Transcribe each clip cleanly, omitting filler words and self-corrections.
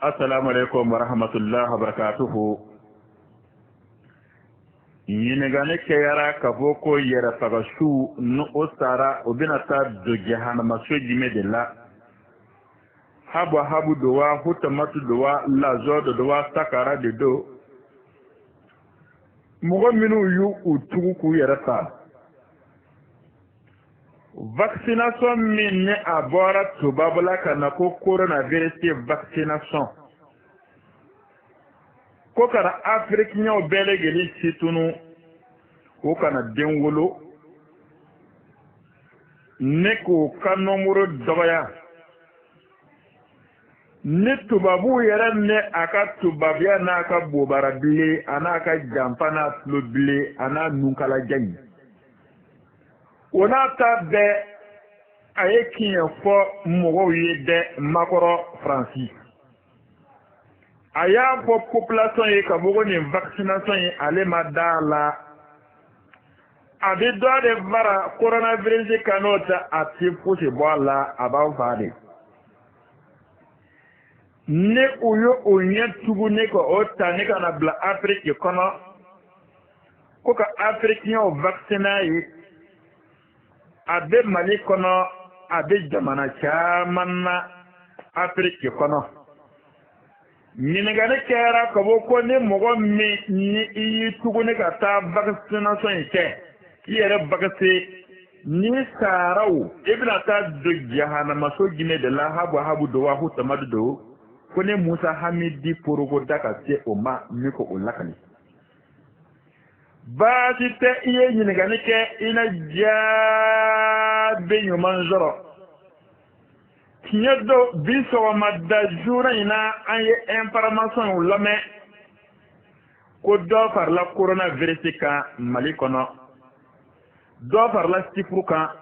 Assalamu alaikum wa rahmatullahi wa barakatuhu. Yinigane keyara kaboko yera fagashu no osara obinata do jahannama so jime de la. Habu dowa hutamatu dowa lazo dowa sakara de do. Mugo minu yu utugu ku yera ta. Vaccination min ne abora tubabula kana ko coronavirus vaccination. Ko kana Afrique nyaw bele geli situnu ko kana denwolo ne ko kanomuro doya ne tubabu yere ne aka tubabiya na aka bobara bile ana aka jampana flo bile ana nunkala janyi ona ta be ayekin fo mogo yede makoro Francis aya fo population ye ka mogo ni vaccination ye ale madala abi do de vara coronavirus kanota ati fusi bola about fade ne uyo onye tugu ne ko ota ne kana bla Afrique kono ko ka Afrique yo vaccinaye abe Mali kono abe jamana chamanna Afrique kono minigane kera kabo ko ne mogo mi ni iyi tugune ka ta vaccination ke yere bagase ni sarau ibna ta do jahannama so gine de la habu do wa hutamadu do ko ne Musa Hamidi porogo daka se o ma miko o lakani ba ti te iye minigane ke ina ja benyo manzoro kiyedo biso madda jura ina anye information lame ko do par la coronavirus ka Mali kono do par la sifruka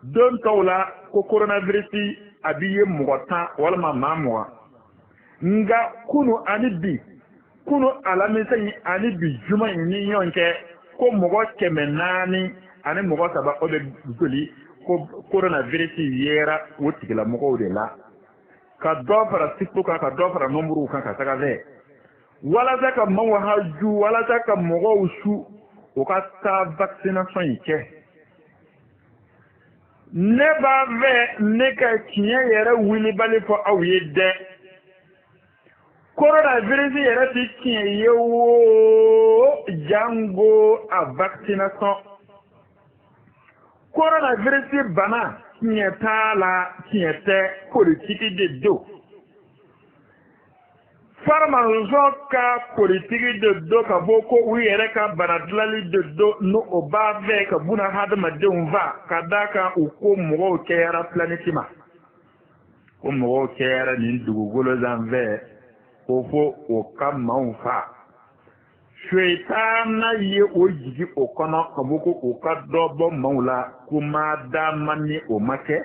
don tawla ko coronavirus abiye mugota wala mamwa nga kunu anibi kunu alamisa ani bi juma ni yonke ko mugo kemenani ani mugo saba obe duli ko coronavirus yera wotigila mugo de la ka do para sifruka ka do para nomuru kan ka saka ve wala zaka mawa haju wala zaka mugo usu o ka ta vaccination yake ne ba ve ne ka kiye yere wili bali fo awiye de coronavirus yere ti kiye yewo jango a vaccination coronavirus bana kiye tala kiye te politique de do Farmanzoka politique de do ka boko uyere ka banadlali de do no obave ka buna hadma de unva kadaka uko mo kera planetima ko mo kera ni dugugolo zanve ofo o kama unfa shwetana ye ojigi okono ka boko o ka dobo maula kuma da mani o make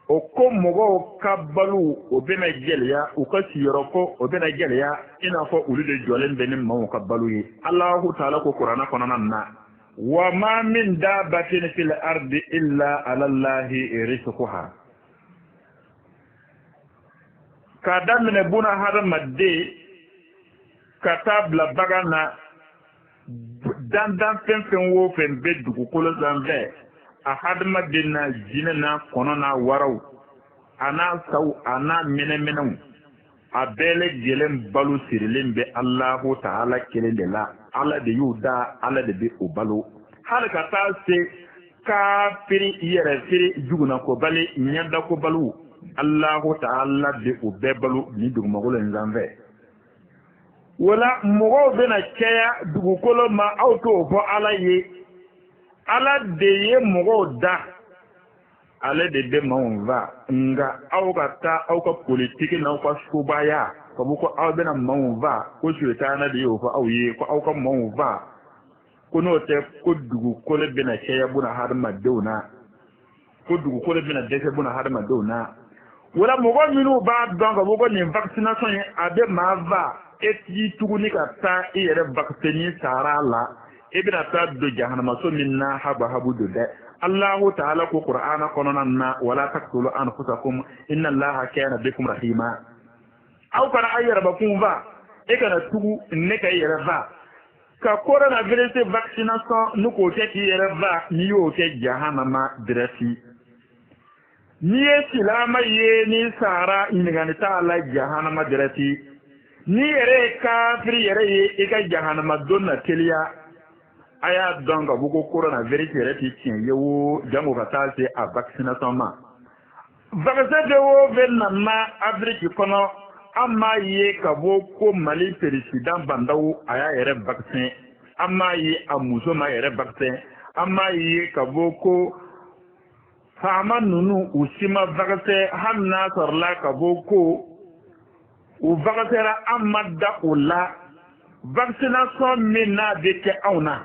oko mogo kabalu obena geleya ukasi yoroko obena geleya ina fo ulude jolen benin mawo kabalu yi Allahu ta'ala ko Qur'ana konana na wa ma min dabatin fil ardi illa ala Allahi rizquha kadam ne buna har madde katabla bagana dandan fen wo fen beddu ko kolo zanve a hadma dinna jinana konona waraw ana saw ana menemenau a bele gelen balu sirilin be Allahu ta'ala kelen de la ala de yuda ala de be o balu halaka ta se kafiri yere firi juguna ko bale nyanda ko balu Allahu ta'ala de o be balu ni duguma ko len zanve wala mogo bena kaya dugukolo ma auto fo ala ye ala de ye mogo da ala de be maunva nga aukata auka politiki na auka shubaya ko buko aw bena maunva ko shwetana de yo fa auye ko auka maunva ko no te ko dugukolo bena kaya buna har madona ko dugukolo bena de buna har madona wala mogo minu ba donga buko ni vaccination ade mava eti tuguni ka ta ire vaccine sarala ibna ta do jahannama so minna habu do de Allahu ta'ala ko Qur'ana konona na wala taqtulu anfusakum inna Allaha kana bikum rahima aw kana ayara ba kun va e kana tugu ne ka yɛrɛ va ka coronavirus vaccination nu ko kɛ k'i yɛrɛ va n'i y'o kɛ jahanama dirɛti n'i ye silama ye ni sara ɲininkali t'a la jahanama dirɛti n'i yɛrɛ ye kafiri yɛrɛ ye i ka jahanama don na teliya a y'a dɔn ka fɔ ko coronavirus yɛrɛ ti tiɲɛ ye o jango ka taa se a vaccination ma vaccin bɛ o bɛ nana Afiriki kɔnɔ an m'a ye ka bɔ ko Mali président bandaw a y'a yɛrɛ vaccin an m'a ye a muso m'a yɛrɛ vaccin an m'a ye ka bɔ ko faama ninnu u si ma vaccin hali n'a sɔrɔla ka bɔ ko u vaccin an ma da o la vaccination min n'a bɛ kɛ anw na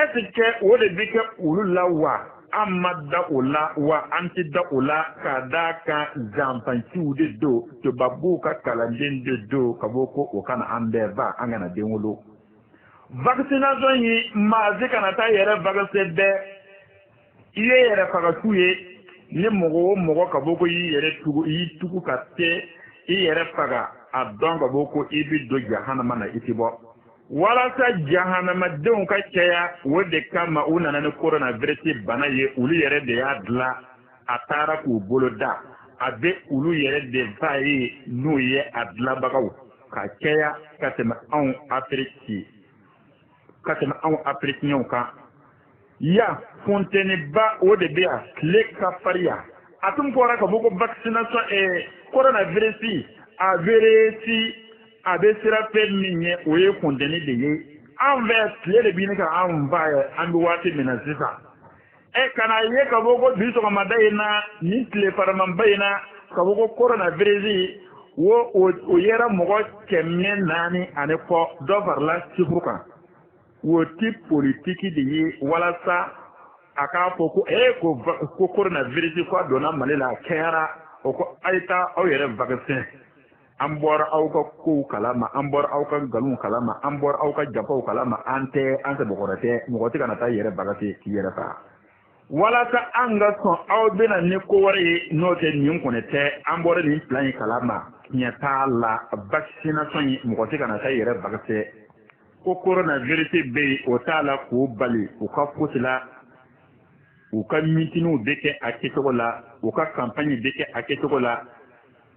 est-ce que o de bɛ kɛ olu la wa an ma da o la wa an ti da o la ka da kan zanfanciw de don tubabuw ka kalanden de don ka bɔ ko o kana an bɛɛ ba an kana den wolo vaccination yi maa si kana taa yɛrɛ vaccin bɛɛ i ye yɛrɛ fagatu ye ni mɔgɔ o mɔgɔ ka bɔ ko y'i tugu ka se i yɛrɛ faga a dɔn ka bɔ ko i bɛ don jahanama na i ti bɔ walasa jahanamadenw ka caya o de kama u nana ni coronavirus bana ye olu yɛrɛ de y'a dilan a taara k'u bolo da a bɛ olu yɛrɛ de ba ye n'o ye a dilanbagaw ka caya ka tɛmɛ anw afirikiɲɛw kan ya funteniba o de bɛ yan tile ka fariya a tun fɔra ka fɔ ko vaccination coronavirus a bɛ sira fɛn min ye o ye funteni de ye an fɛ tile de bɛ ɲini ka anw ba ye an bɛ waati min na sisan kana ye ka fɔ ko bi sɔgɔmada in na ni tile faramanba in na ka fɔ ko coronavirus o yera mɔgɔ 400 ani kɔ dɔ farala chiffre kan o ti politiki de ye walasa a k'a fɔ ko coronavirus ko a donna Mali la a kɛra o ko a ye taa aw yɛrɛ vaccin an bɔra aw ka kow kalama an bɔra aw ka nkalonw kalama an bɔra aw ka jafaw kalama an tɛ mɔgɔ tɛ kana taa yɛrɛ vaccin k'i yɛrɛ faga walasa an ka sɔn aw bɛna ni ko wɛrɛ ye n'o tɛ nin kɔni tɛ an bɔra nin plan in kalama tiɲɛ t'a la vaccination ye mɔgɔ tɛ kana taa yɛrɛ vaccin ko coronavirus bɛ yen o t'a la k'o bali u ka fosi la u ka mitiniw bɛ kɛ a kɛcogo la u ka campagne bɛ kɛ a kɛcogo la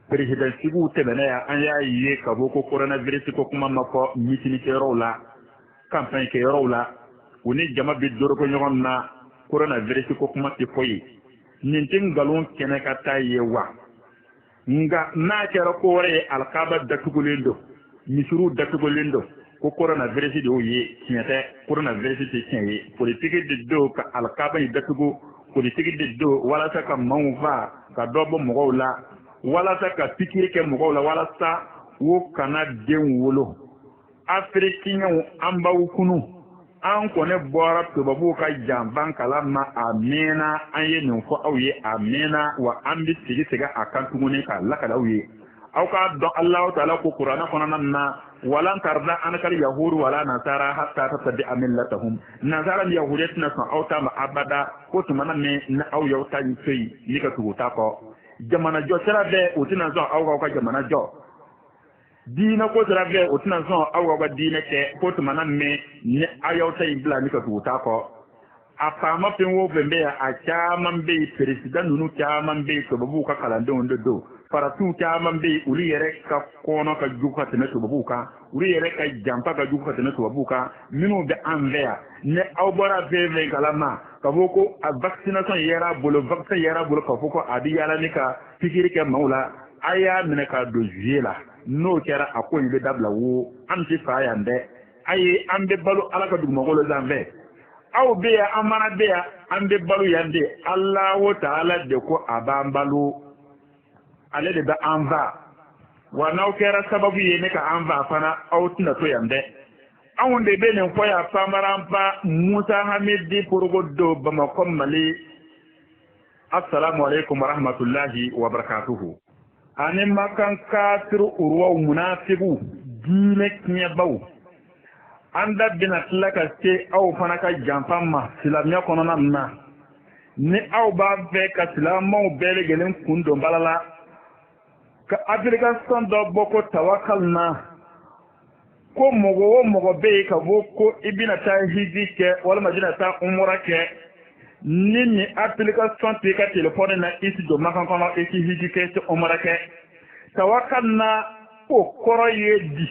présidentigiw tɛmɛna yan an y'a ye ka bɔ ko coronavirus ko kuma ma fɔ mitinikɛyɔrɔw la campagne kɛyɔrɔw la u ni jama bɛ doroko ɲɔgɔn na coronavirus ko kuma tɛ fɔ ye nin tɛ nkalon kɛnɛ ka taa ye wa nka n'a kɛra ko wɛrɛ ye alikaaba datugulen don misiriw datugulen don ko coronavirus de y'o ye tiɲɛ tɛ coronavirus tɛ tiɲɛ ye politiki de don ka alikaaba in datugu politiki de don walasa ka maaw fa ka dɔ bɔ mɔgɔw la walasa ka pikiri kɛ mɔgɔw la walasa o kana den wolo afirikiɲɛw an b'aw kunu an kɔni bɔra tubabuw ka janfan kalama a mɛnna an ye nin fɔ aw ye a mɛnna wa an bɛ segin a kan tuguni k'a lakale aw ye aw k'a dɔn Alahu Taala ko kuranɛ kɔnɔna na walan tarda anka yahudu wala nasara hatta tattabi'a millatahum nasara ni yahudiya tɛna sɔn aw ta ma abada ko tuma na mɛn ni aw y'aw ta to yen ni ka tugu ta kɔ jamanajɔ sira bɛɛ o tɛna sɔn aw ka jamanajɔ diinɛ ko sira bɛɛ o tɛna sɔn aw ka diinɛ kɛ ko tuma na mɛn ni aw y'aw ta in bila ni ka tugu ta kɔ a faama fɛn o fɛn bɛ yan a caman bɛ yen perezidan ninnu caman bɛ yen tubabuw ka kalandenw de don farasiw caman bɛ yen olu yɛrɛ ka kɔnɔ ka jugu ka tɛmɛ tubabuw kan olu yɛrɛ ka janfa ka jugu ka tɛmɛ tubabuw kan minnu bɛ an fɛ yan ni aw bɔra fɛn fɛn kalama ka fɔ ko a vaccination yɛrɛ bolo vaccin yɛrɛ bolo ka fɔ ko a bɛ yaala ni ka pikiri kɛ maaw la a y'a minɛ ka don juillet la n'o kɛra a ko in bɛ dabila wo an tɛ fa yan dɛ a ye an bɛ balo ala ka dugumɔgɔw la fɛ aw bɛ yan an mana bɛ yan an bɛ balo yan de Alahu Taala de ko a b'an balo ale de bɛ an fa wa n'aw kɛra sababu ye ne ka an fa fana aw tɛna to yan dɛ anw de bɛ nin fɔ yan Famaranpa Musa Hamidi Porogodo Bamakɔ Mali assalamu alaikum warahmatullahi wabarakatuhu ani makan kafiru urwaw munafiqu diinɛ tiɲɛbaw an da bɛna tila ka se aw fana ka janfa ma silamɛya kɔnɔna na ni aw b'a fɛ ka silamɛw bɛɛ lajɛlen kun don bala la ka application dɔ bɔ ko tawakal na ko mɔgɔ o mɔgɔ bɛ yen ka bɔ ko i bɛna taa hiji kɛ walima bɛna taa umura kɛ ni nin application tɛ i ka telefɔni na i ti don makan kɔnɔ i ti hiji kɛ i ti umura kɛ tawakal na o kɔrɔ ye di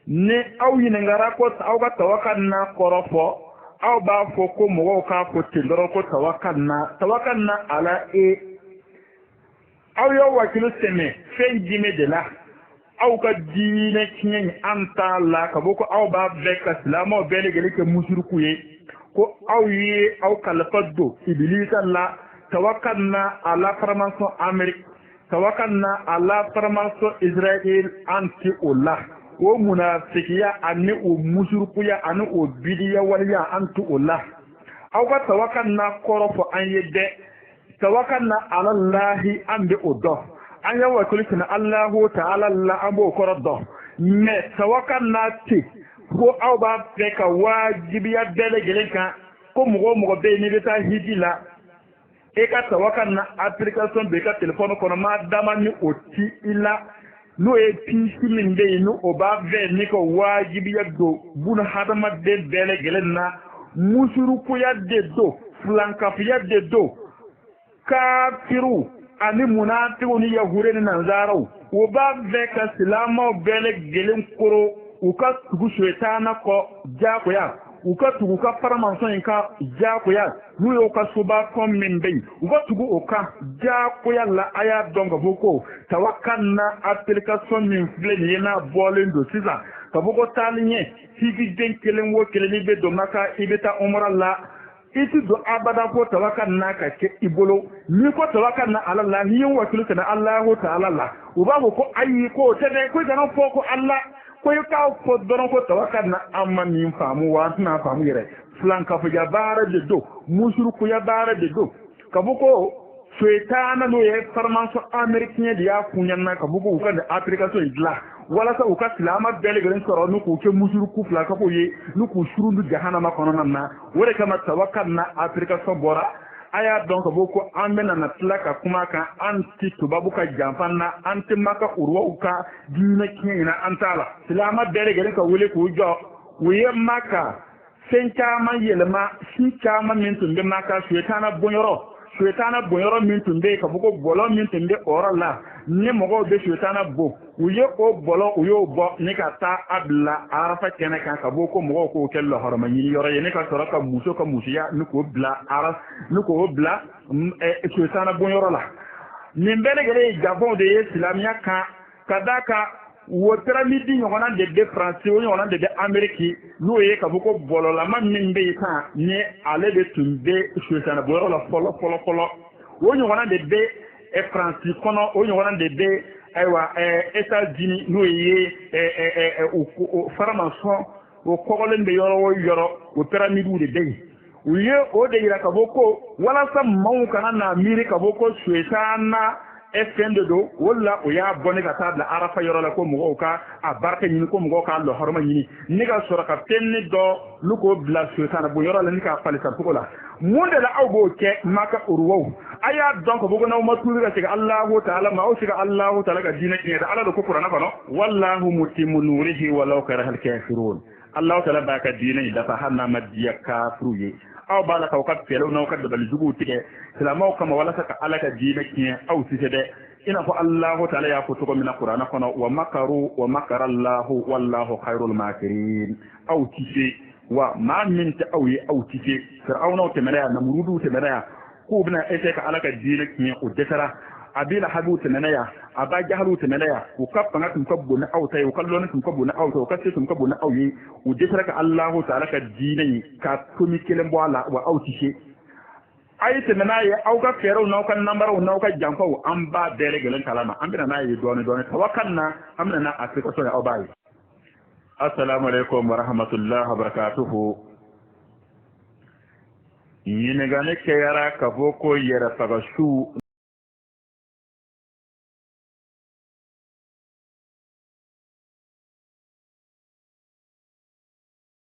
ni aw ɲininkara ko aw ka tawakal na kɔrɔ fɔ aw b'a fɔ ko mɔgɔw k'a fɔ ten dɔrɔn ko tawakal na ala aw y'aw wakilu tɛmɛ fɛn jumɛn de la aw ka diinɛ tiɲɛ in an t'a la ka bɔ ko aw b'a bɛɛ ka silamɛw bɛɛ lajɛlen kɛ musuruku ye ko aw ye aw kalifa don ibilisa la tawakal na ala faramason Amérique tawakal na ala faramason Israël an ti o la o munafikiya ani o musurukuya ani o bidiya waliya an ti o la aw ka tawakal na kɔrɔ fɔ an ye dɛ tawakal na alallahi an bɛ o dɔn an y'a wakili na Allahu ta'ala la an b'o kɔrɔ dɔn mɛ tawakal na te ko aw b'a fɛ ka wajibiya bɛɛ lajɛlen kan ko mɔgɔ o mɔgɔ bɛ yen n'i bɛ taa hiji la e ka tawakal na application bɛ i ka telefɔni kɔnɔ maa dama ni o ti i la n'o ye piisi min bɛ yen ni o b'a fɛ ni ka wajibiya don buna hadamaden bɛɛ lajɛlen na musurukuya de don filankafiya de don kafiru ani munatigiw ni yahure ni nanzaraw o b'a fɛ ka silamɛw bɛɛ lajɛlen koro u ka tugu shaytana kɔ jagoya u ka tugu ka faramansɔn in ka jagoya n'u y'o ka soba tɔn min bɛ yen u ka tugu o kan jagoya la a y'a dɔn ka fɔ ko tawakal na application min filɛ nin ye n'a bɔlen don sisan ka fɔ ko taali ɲɛ hijiden kelen o kelen n'i bɛ don Maka i bɛ taa umra la i ti don abada ko tawakal na ka kɛ i bolo ni ko tawakal na ala la ni ye wakilu tɛmɛ Allahu ta'ala la u b'a fɔ ko ayi ko o tɛ dɛ ko i kana fɔ ko ala ko i k'a fɔ dɔrɔn ko tawakal na an ma min faamu wa an tɛna faamu yɛrɛ filankafoya baara de don musurukuya baara de don ka fɔ ko shaytana n'o ye faramason américain de y'a kun ɲɛna ka fɔ ko u ka nin application in dilan walasa u ka silama bɛɛ lajɛlen sɔrɔ n'u k'u kɛ musuruku fila ka k'o ye n'u k'u surundu jahanama kɔnɔna na o de kama tawakal na application bɔra a y'a dɔn ka bɔ ko an bɛna na tila ka kuma kan an ti tubabu ka janfa na an tɛ Maka uruwaw ka diinɛ tiɲɛ in na an t'a la silama bɛɛ lajɛlen ka wele k'u jɔ u ye Maka fɛn caman yɛlɛma si caman min tun bɛ Maka shaytana bonyɔrɔ min tun bɛ yen ka fɔ ko bɔlɔ min tun bɛ o yɔrɔ la ni mɔgɔw bɛ shaytana bon u ye o bɔlɔ u y'o bɔ ni ka taa a bila Arafa kɛnɛ kan ka bɔ ko mɔgɔw k'o kɛ lahɔrɔma ɲini yɔrɔ ye ne ka sɔrɔ ka muso ka musoya ni k'o bila shaytana bonyɔrɔ la nin bɛɛ lajɛlen ye janfaw de ye silamɛya kan ka d'a kan wo piramidi ɲɔgɔnna de bɛ Faransi o ɲɔgɔnna de bɛ Amérique n'o ye ka fɔ ko bɔlɔlama min bɛ yen kan ni ale de tun bɛ shaytana bonyɔrɔ la fɔlɔ o ɲɔgɔnna de bɛ Faransi kɔnɔ o ɲɔgɔnna de bɛ ayiwa États-Unis n'o ye faramansɔn o kɔgɔlen bɛ yɔrɔ o yɔrɔ o piramidiw de bɛ yen u ye o de yira ka fɔ ko walasa maaw kana na miiri ka fɔ ko shaytana fɛn de don o la o y'a bɔ ne ka taa bila Arafa yɔrɔ la ko mɔgɔw ka a barika ɲini ko mɔgɔw ka lahɔrɔma ɲini ne ka sɔrɔ ka fɛn ne dɔ n'u k'o bila shaytana bonyɔrɔ la ni k'a falisa cogo la mun de la aw b'o kɛ Maka uruwaw a y'a dɔn ka fɔ ko n'aw ma tuubi ka segin Allahu ta'ala ma aw segin Allahu ta'ala ka diinɛ tiɲɛ dɛ ala de ko kuranɛ kɔnɔ wallahu mutimmu nurihi walaw karihal kafirun Allahu ta'ala b'a ka diinɛ in dafa hali n'a ma diya kafiru ye aw b'a la k'aw ka fɛɛrɛw n'aw ka dabalijuguw tigɛ silamɛw kama walasa ka ala ka diinɛ tiɲɛ aw ti se dɛ i n'a fɔ Allahu ta'ala y'a fɔ cogo min na kuranɛ kɔnɔ wa makaru wa makara Allahu wallahu khairul makirin aw ti se wa maa min tɛ aw ye aw ti se Firawunaw tɛmɛna yan Namuruduw tɛmɛna yan k'u bɛna essayer ka ala ka diinɛ tiɲɛ o dɛsɛra Abi Lahabiw tɛmɛna yan Aba Jahaliw tɛmɛna yan u ka fanga tun ka bon ni aw ta ye u ka lɔnni tun ka bon ni aw ta ye u ka se tun ka bon ni aw ye u dɛsɛra ka Allahu ta'ala ka diinɛ in ka tomi kelen bɔ a la wa aw ti se a ye tɛmɛ n'a ye aw ka fɛɛrɛw n'aw ka namaraw n'aw ka janfaw an b'a bɛɛ lajɛlen kalama an bɛna n'a ye dɔɔnin dɔɔnin tawakal na an bɛna n'a application ye aw b'a ye assalamu alaikum wa rahmatullahi wa barakatuhu ɲininkali kɛra ka fɔ ko yɛrɛ faga su